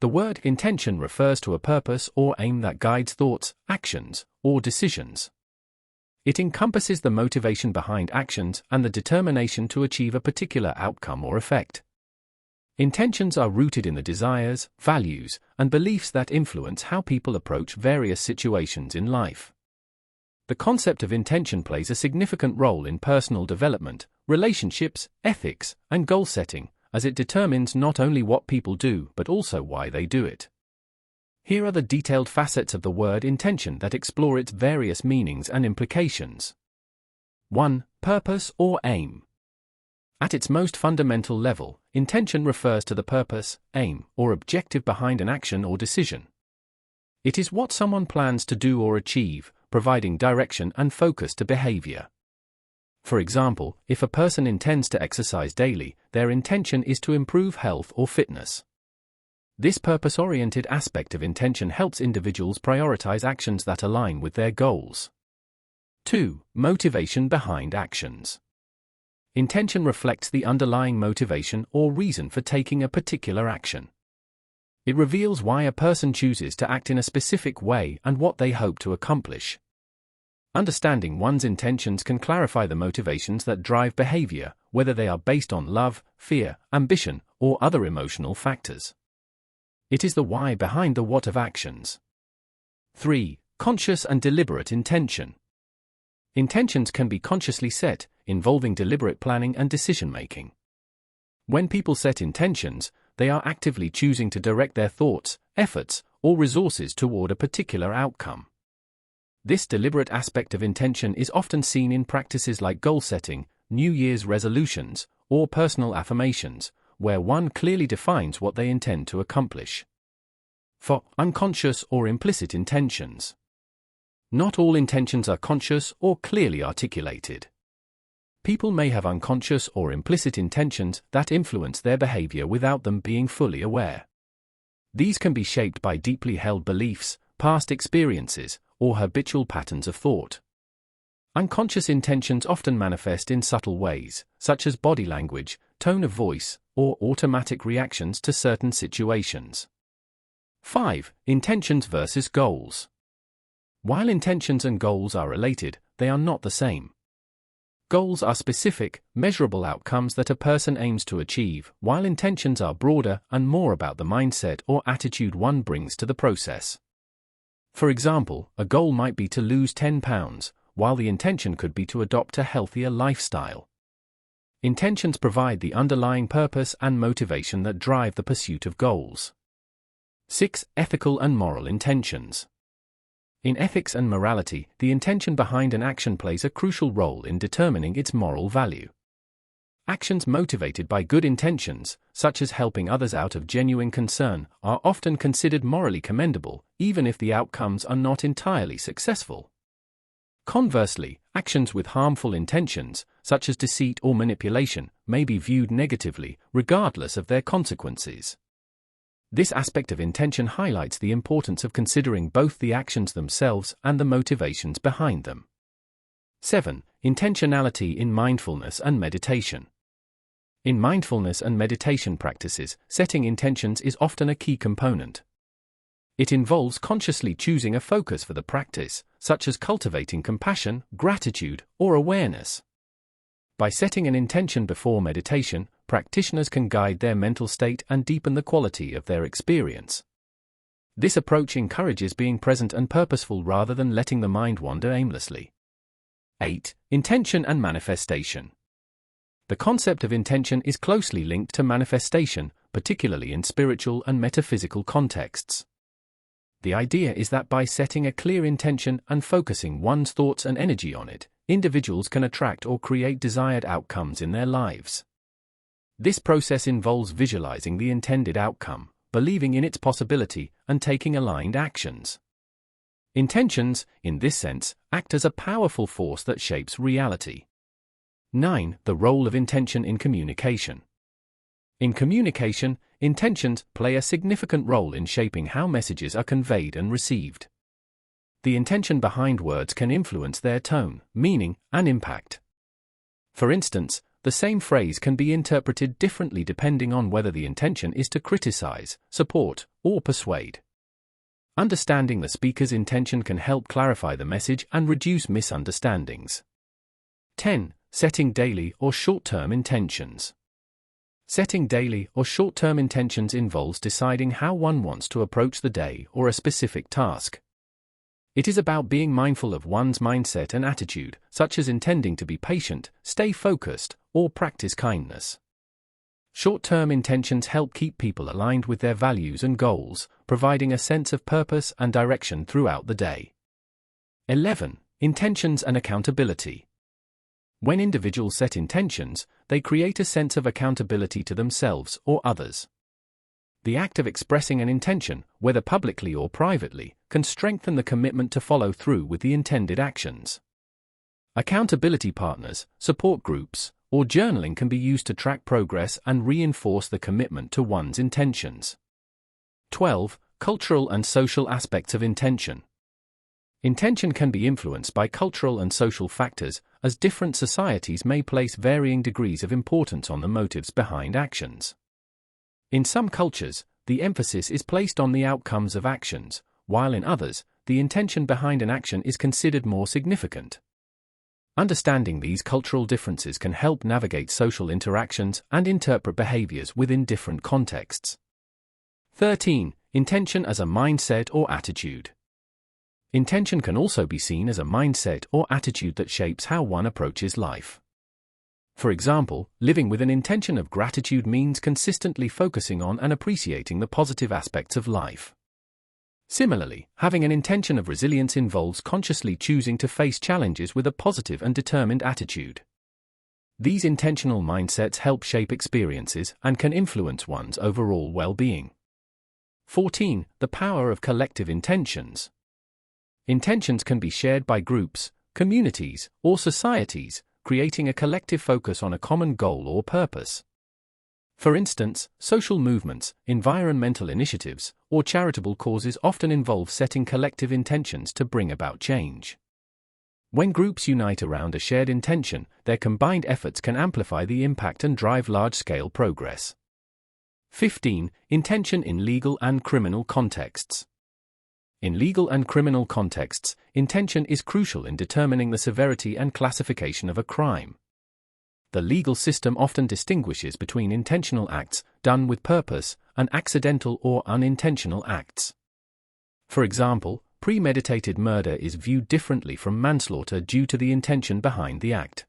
The word intention refers to a purpose or aim that guides thoughts, actions, or decisions. It encompasses the motivation behind actions and the determination to achieve a particular outcome or effect. Intentions are rooted in the desires, values, and beliefs that influence how people approach various situations in life. The concept of intention plays a significant role in personal development, relationships, ethics, and goal setting, as it determines not only what people do but also why they do it. Here are the detailed facets of the word intention that explore its various meanings and implications. 1. Purpose or aim. At its most fundamental level, intention refers to the purpose, aim, or objective behind an action or decision. It is what someone plans to do or achieve, providing direction and focus to behavior. For example, if a person intends to exercise daily, their intention is to improve health or fitness. This purpose-oriented aspect of intention helps individuals prioritize actions that align with their goals. 2. Motivation behind actions. Intention reflects the underlying motivation or reason for taking a particular action. It reveals why a person chooses to act in a specific way and what they hope to accomplish. Understanding one's intentions can clarify the motivations that drive behavior, whether they are based on love, fear, ambition, or other emotional factors. It is the why behind the what of actions. 3. Conscious and deliberate intention. Intentions can be consciously set, involving deliberate planning and decision-making. When people set intentions, they are actively choosing to direct their thoughts, efforts, or resources toward a particular outcome. This deliberate aspect of intention is often seen in practices like goal setting, New Year's resolutions, or personal affirmations, where one clearly defines what they intend to accomplish. 4. Unconscious or implicit intentions. Not all intentions are conscious or clearly articulated. People may have unconscious or implicit intentions that influence their behavior without them being fully aware. These can be shaped by deeply held beliefs, past experiences, or habitual patterns of thought. Unconscious intentions often manifest in subtle ways, such as body language, tone of voice, or automatic reactions to certain situations. 5. Intentions versus goals. While intentions and goals are related, they are not the same. Goals are specific, measurable outcomes that a person aims to achieve, while intentions are broader and more about the mindset or attitude one brings to the process. For example, a goal might be to lose 10 pounds, while the intention could be to adopt a healthier lifestyle. Intentions provide the underlying purpose and motivation that drive the pursuit of goals. 6. Ethical and moral intentions. In ethics and morality, the intention behind an action plays a crucial role in determining its moral value. Actions motivated by good intentions, such as helping others out of genuine concern, are often considered morally commendable, even if the outcomes are not entirely successful. Conversely, actions with harmful intentions, such as deceit or manipulation, may be viewed negatively, regardless of their consequences. This aspect of intention highlights the importance of considering both the actions themselves and the motivations behind them. 7. Intentionality in mindfulness and meditation. In mindfulness and meditation practices, setting intentions is often a key component. It involves consciously choosing a focus for the practice, such as cultivating compassion, gratitude, or awareness. By setting an intention before meditation, practitioners can guide their mental state and deepen the quality of their experience. This approach encourages being present and purposeful rather than letting the mind wander aimlessly. 8. Intention and manifestation. The concept of intention is closely linked to manifestation, particularly in spiritual and metaphysical contexts. The idea is that by setting a clear intention and focusing one's thoughts and energy on it, individuals can attract or create desired outcomes in their lives. This process involves visualizing the intended outcome, believing in its possibility, and taking aligned actions. Intentions, in this sense, act as a powerful force that shapes reality. 9. The role of intention in communication. In communication, intentions play a significant role in shaping how messages are conveyed and received. The intention behind words can influence their tone, meaning, and impact. For instance, the same phrase can be interpreted differently depending on whether the intention is to criticize, support, or persuade. Understanding the speaker's intention can help clarify the message and reduce misunderstandings. 10. Setting daily or short-term intentions. Setting daily or short-term intentions involves deciding how one wants to approach the day or a specific task. It is about being mindful of one's mindset and attitude, such as intending to be patient, stay focused, or practice kindness. Short-term intentions help keep people aligned with their values and goals, providing a sense of purpose and direction throughout the day. 11. Intentions and accountability. When individuals set intentions, they create a sense of accountability to themselves or others. The act of expressing an intention, whether publicly or privately, can strengthen the commitment to follow through with the intended actions. Accountability partners, support groups, or journaling can be used to track progress and reinforce the commitment to one's intentions. 12. Cultural and social aspects of intention. Intention can be influenced by cultural and social factors, as different societies may place varying degrees of importance on the motives behind actions. In some cultures, the emphasis is placed on the outcomes of actions, while in others, the intention behind an action is considered more significant. Understanding these cultural differences can help navigate social interactions and interpret behaviors within different contexts. 13. Intention as a mindset or attitude. Intention can also be seen as a mindset or attitude that shapes how one approaches life. For example, living with an intention of gratitude means consistently focusing on and appreciating the positive aspects of life. Similarly, having an intention of resilience involves consciously choosing to face challenges with a positive and determined attitude. These intentional mindsets help shape experiences and can influence one's overall well-being. 14. The power of collective intentions. Intentions can be shared by groups, communities, or societies, creating a collective focus on a common goal or purpose. For instance, social movements, environmental initiatives, or charitable causes often involve setting collective intentions to bring about change. When groups unite around a shared intention, their combined efforts can amplify the impact and drive large-scale progress. 15. Intention in legal and criminal contexts. In legal and criminal contexts, intention is crucial in determining the severity and classification of a crime. The legal system often distinguishes between intentional acts, done with purpose, and accidental or unintentional acts. For example, premeditated murder is viewed differently from manslaughter due to the intention behind the act.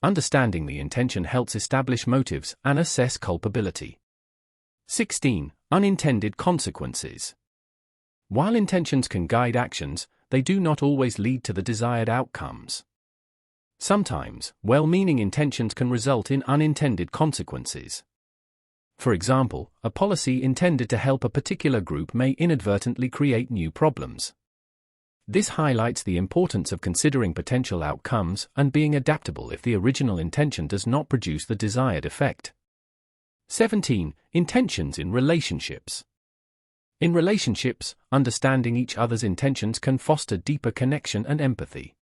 Understanding the intention helps establish motives and assess culpability. 16. Unintended consequences. While intentions can guide actions, they do not always lead to the desired outcomes. Sometimes, well-meaning intentions can result in unintended consequences. For example, a policy intended to help a particular group may inadvertently create new problems. This highlights the importance of considering potential outcomes and being adaptable if the original intention does not produce the desired effect. 17. Intentions in relationships. In relationships, understanding each other's intentions can foster deeper connection and empathy.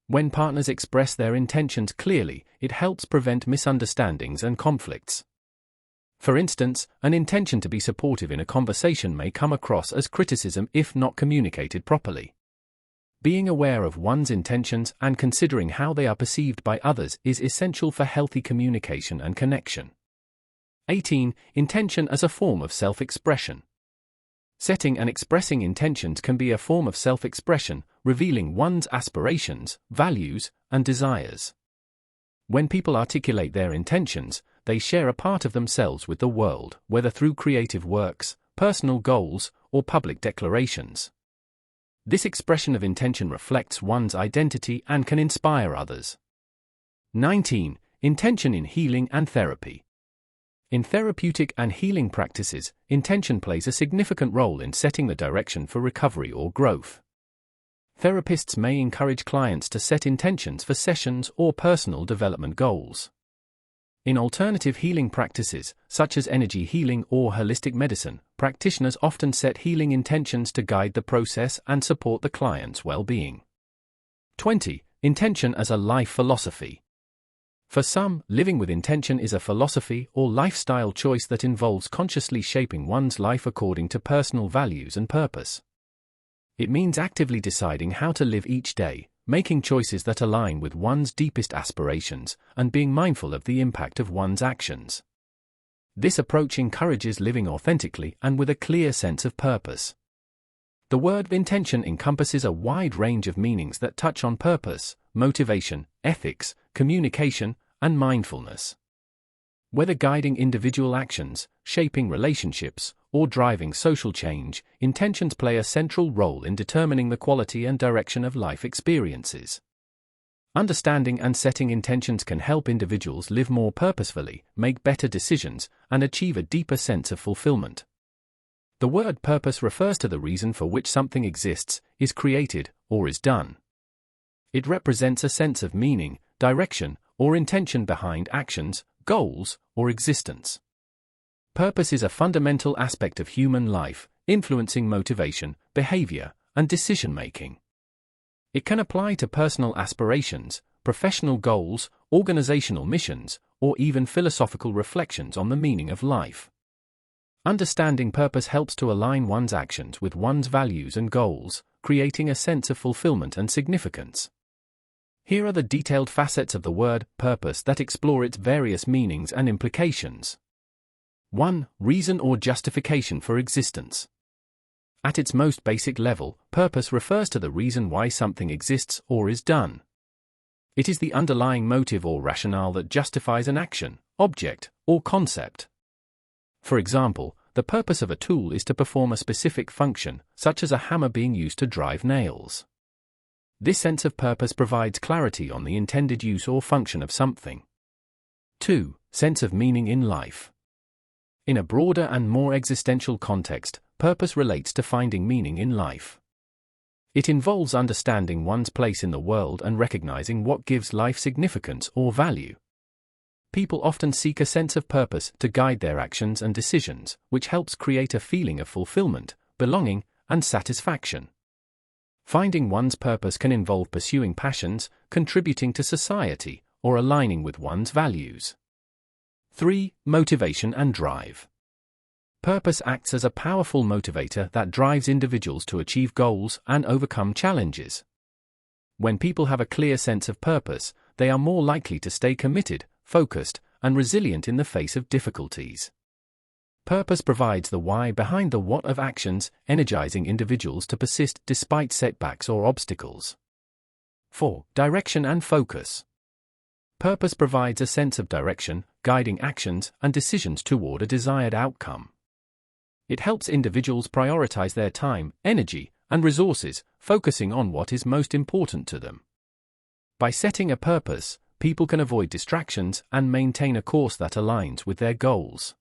When partners express their intentions clearly, it helps prevent misunderstandings and conflicts. For instance, an intention to be supportive in a conversation may come across as criticism if not communicated properly. Being aware of one's intentions and considering how they are perceived by others is essential for healthy communication and connection. 18. Intention as a form of self-expression. Setting and expressing intentions can be a form of self-expression, revealing one's aspirations, values, and desires. When people articulate their intentions, they share a part of themselves with the world, whether through creative works, personal goals, or public declarations. This expression of intention reflects one's identity and can inspire others. 19. Intention in healing and therapy. In therapeutic and healing practices, intention plays a significant role in setting the direction for recovery or growth. Therapists may encourage clients to set intentions for sessions or personal development goals. In alternative healing practices, such as energy healing or holistic medicine, practitioners often set healing intentions to guide the process and support the client's well-being. 20. Intention as a life philosophy. For some, living with intention is a philosophy or lifestyle choice that involves consciously shaping one's life according to personal values and purpose. It means actively deciding how to live each day, making choices that align with one's deepest aspirations, and being mindful of the impact of one's actions. This approach encourages living authentically and with a clear sense of purpose. The word intention encompasses a wide range of meanings that touch on purpose, motivation, ethics, communication, and mindfulness. Whether guiding individual actions, shaping relationships, or driving social change, intentions play a central role in determining the quality and direction of life experiences. Understanding and setting intentions can help individuals live more purposefully, make better decisions, and achieve a deeper sense of fulfillment. The word purpose refers to the reason for which something exists, is created, or is done. It represents a sense of meaning, direction, or intention behind actions, goals, or existence. Purpose is a fundamental aspect of human life, influencing motivation, behavior, and decision-making. It can apply to personal aspirations, professional goals, organizational missions, or even philosophical reflections on the meaning of life. Understanding purpose helps to align one's actions with one's values and goals, creating a sense of fulfillment and significance. Here are the detailed facets of the word purpose that explore its various meanings and implications. 1. Reason or justification for existence. At its most basic level, purpose refers to the reason why something exists or is done. It is the underlying motive or rationale that justifies an action, object, or concept. For example, the purpose of a tool is to perform a specific function, such as a hammer being used to drive nails. This sense of purpose provides clarity on the intended use or function of something. 2. Sense of meaning in life. In a broader and more existential context, purpose relates to finding meaning in life. It involves understanding one's place in the world and recognizing what gives life significance or value. People often seek a sense of purpose to guide their actions and decisions, which helps create a feeling of fulfillment, belonging, and satisfaction. Finding one's purpose can involve pursuing passions, contributing to society, or aligning with one's values. 3. Motivation and drive. Purpose acts as a powerful motivator that drives individuals to achieve goals and overcome challenges. When people have a clear sense of purpose, they are more likely to stay committed, focused, and resilient in the face of difficulties. Purpose provides the why behind the what of actions, energizing individuals to persist despite setbacks or obstacles. 4. Direction and focus. Purpose provides a sense of direction, guiding actions and decisions toward a desired outcome. It helps individuals prioritize their time, energy, and resources, focusing on what is most important to them. By setting a purpose, people can avoid distractions and maintain a course that aligns with their goals.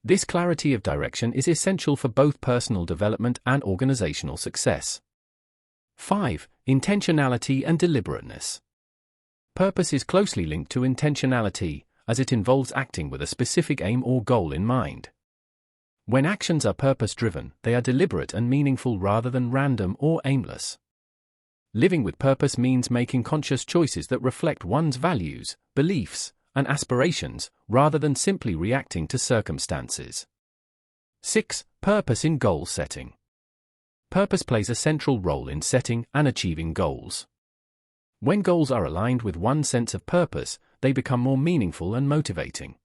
This clarity of direction is essential for both personal development and organizational success. 5. Intentionality and deliberateness. Purpose is closely linked to intentionality, as it involves acting with a specific aim or goal in mind. When actions are purpose-driven, they are deliberate and meaningful rather than random or aimless. Living with purpose means making conscious choices that reflect one's values, beliefs, and aspirations, rather than simply reacting to circumstances. 6. Purpose in goal setting. Purpose plays a central role in setting and achieving goals. When goals are aligned with one's sense of purpose, they become more meaningful and motivating.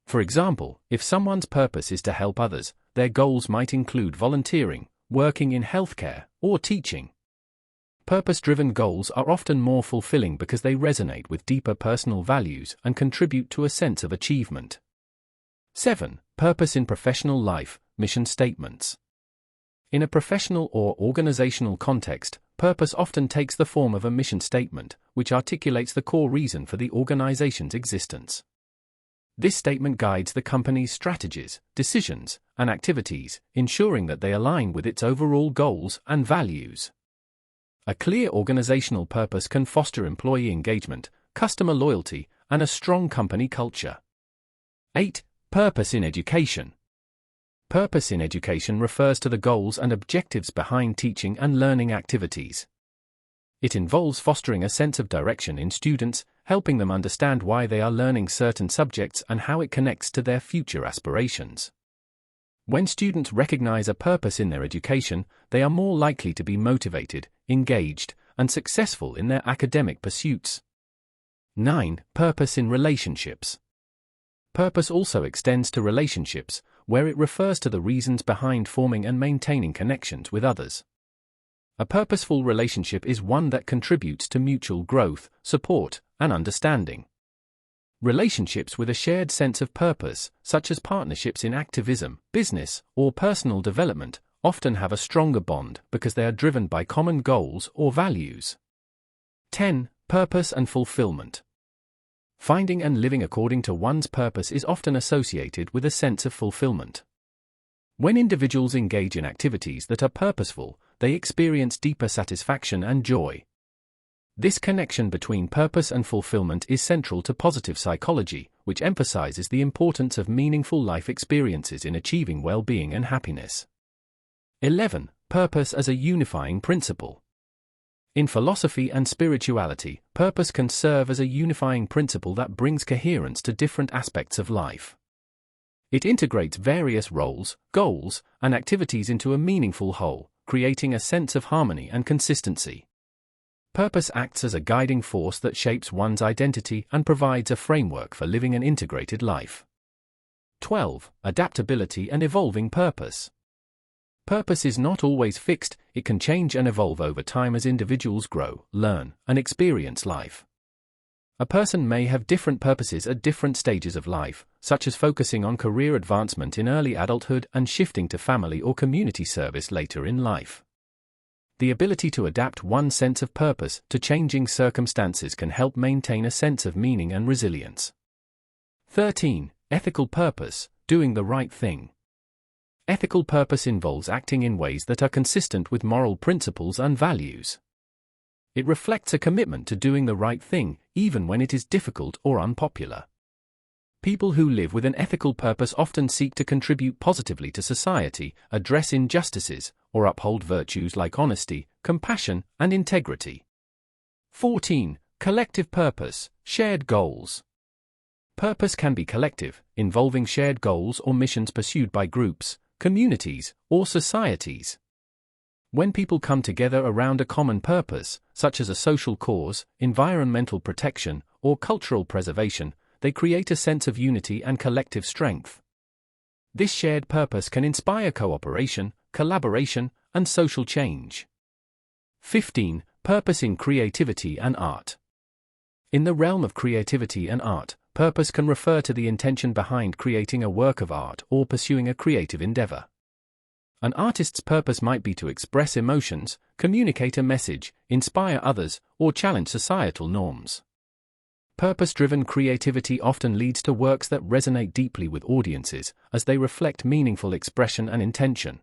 For example, if someone's purpose is to help others, their goals might include volunteering, working in healthcare, or teaching. Purpose-driven goals are often more fulfilling because they resonate with deeper personal values and contribute to a sense of achievement. 7. Purpose in professional life, mission statements. In a professional or organizational context, purpose often takes the form of a mission statement, which articulates the core reason for the organization's existence. This statement guides the company's strategies, decisions, and activities, ensuring that they align with its overall goals and values. A clear organizational purpose can foster employee engagement, customer loyalty, and a strong company culture. 8. Purpose in education. Purpose in education refers to the goals and objectives behind teaching and learning activities. It involves fostering a sense of direction in students, helping them understand why they are learning certain subjects and how it connects to their future aspirations. When students recognize a purpose in their education, they are more likely to be motivated, engaged, and successful in their academic pursuits. 9. Purpose in relationships. Purpose also extends to relationships, where it refers to the reasons behind forming and maintaining connections with others. A purposeful relationship is one that contributes to mutual growth, support, and understanding. Relationships with a shared sense of purpose, such as partnerships in activism, business, or personal development, often have a stronger bond because they are driven by common goals or values. 10. Purpose and fulfillment. Finding and living according to one's purpose is often associated with a sense of fulfillment. When individuals engage in activities that are purposeful, they experience deeper satisfaction and joy. This connection between purpose and fulfillment is central to positive psychology, which emphasizes the importance of meaningful life experiences in achieving well-being and happiness. 11. Purpose as a unifying principle. In philosophy and spirituality, purpose can serve as a unifying principle that brings coherence to different aspects of life. It integrates various roles, goals, and activities into a meaningful whole, creating a sense of harmony and consistency. Purpose acts as a guiding force that shapes one's identity and provides a framework for living an integrated life. 12. Adaptability and evolving purpose. Purpose is not always fixed, it can change and evolve over time as individuals grow, learn, and experience life. A person may have different purposes at different stages of life, such as focusing on career advancement in early adulthood and shifting to family or community service later in life. The ability to adapt one's sense of purpose to changing circumstances can help maintain a sense of meaning and resilience. 13. Ethical purpose, doing the right thing. Ethical purpose involves acting in ways that are consistent with moral principles and values. It reflects a commitment to doing the right thing, even when it is difficult or unpopular. People who live with an ethical purpose often seek to contribute positively to society, address injustices, or uphold virtues like honesty, compassion, and integrity. 14. Collective purpose, shared goals. Purpose can be collective, involving shared goals or missions pursued by groups, communities, or societies. When people come together around a common purpose, such as a social cause, environmental protection, or cultural preservation, they create a sense of unity and collective strength. This shared purpose can inspire cooperation, collaboration, and social change. 15. Purpose in creativity and art. In the realm of creativity and art, purpose can refer to the intention behind creating a work of art or pursuing a creative endeavor. An artist's purpose might be to express emotions, communicate a message, inspire others, or challenge societal norms. Purpose-driven creativity often leads to works that resonate deeply with audiences, as they reflect meaningful expression and intention.